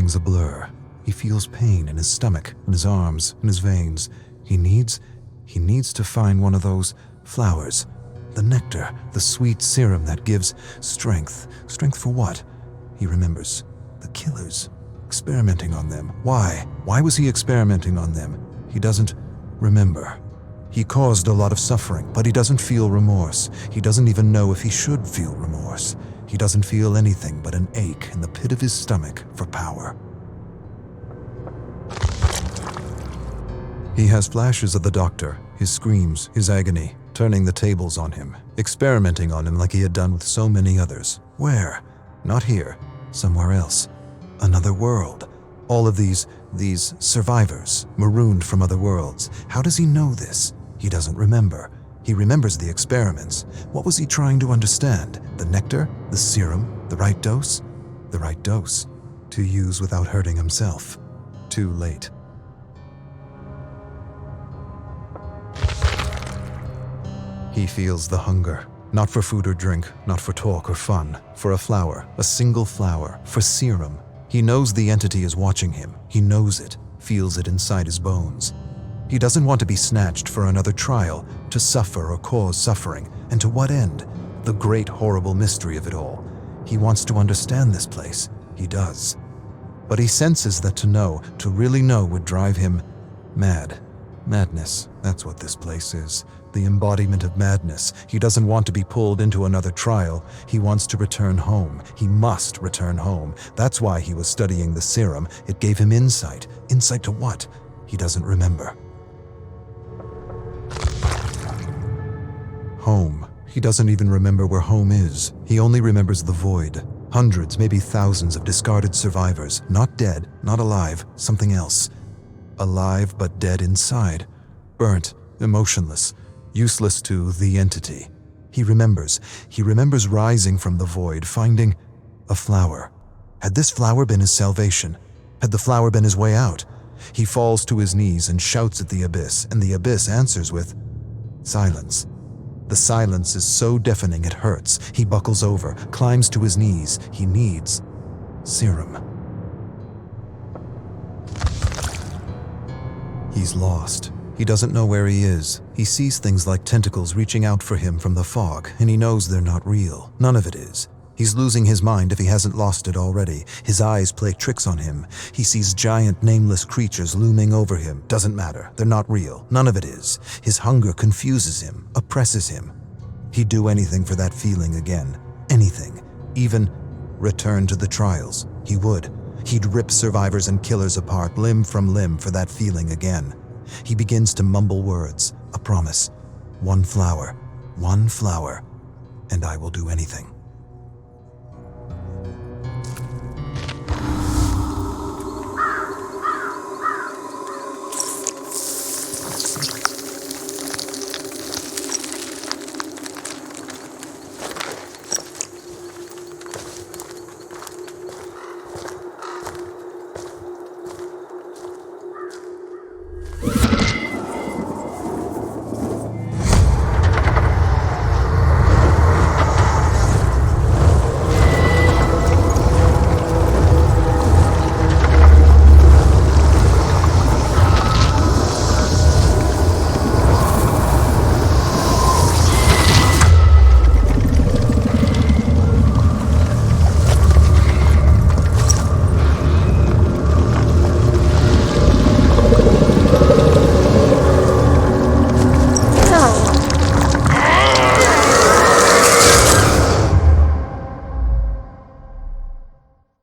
Everything's a blur. He feels pain in his stomach, in his arms, in his veins. He needs to find one of those flowers. The nectar, the sweet serum that gives strength. Strength for what? He remembers. The killers. Experimenting on them. Why? Why was he experimenting on them? He doesn't remember. He caused a lot of suffering, but he doesn't feel remorse. He doesn't even know if he should feel remorse. He doesn't feel anything but an ache in the pit of his stomach for power. He has flashes of the doctor, his screams, his agony, turning the tables on him, experimenting on him like he had done with so many others. Where? Not here. Somewhere else. Another world. All of these survivors, marooned from other worlds. How does he know this? He doesn't remember. He remembers the experiments. What was he trying to understand? The nectar? The serum? The right dose? The right dose. To use without hurting himself. Too late. He feels the hunger. Not for food or drink, not for talk or fun. For a flower, a single flower, for serum. He knows the entity is watching him. He knows it, feels it inside his bones. He doesn't want to be snatched for another trial, to suffer or cause suffering. And to what end? The great horrible mystery of it all. He wants to understand this place. He does. But he senses that to know, to really know, would drive him mad. Madness, that's what this place is. The embodiment of madness. He doesn't want to be pulled into another trial. He wants to return home. He must return home. That's why he was studying the serum. It gave him insight. Insight to what? He doesn't remember. Home. He doesn't even remember where home is. He only remembers the void. Hundreds, maybe thousands of discarded survivors. Not dead, not alive, something else. Alive but dead inside. Burnt, emotionless, useless to the entity. He remembers rising from the void, finding a flower. Had this flower been his salvation? Had the flower been his way out? He falls to his knees and shouts at the abyss, and the abyss answers with silence. The silence is so deafening it hurts. He buckles over, climbs to his knees. He needs serum. He's lost. He doesn't know where he is. He sees things like tentacles reaching out for him from the fog, and he knows they're not real. None of it is. He's losing his mind if he hasn't lost it already. His eyes play tricks on him. He sees giant, nameless creatures looming over him. Doesn't matter. They're not real. None of it is. His hunger confuses him, oppresses him. He'd do anything for that feeling again. Anything. Even return to the trials. He would. He'd rip survivors and killers apart, limb from limb, for that feeling again. He begins to mumble words, a promise. One flower, and I will do anything.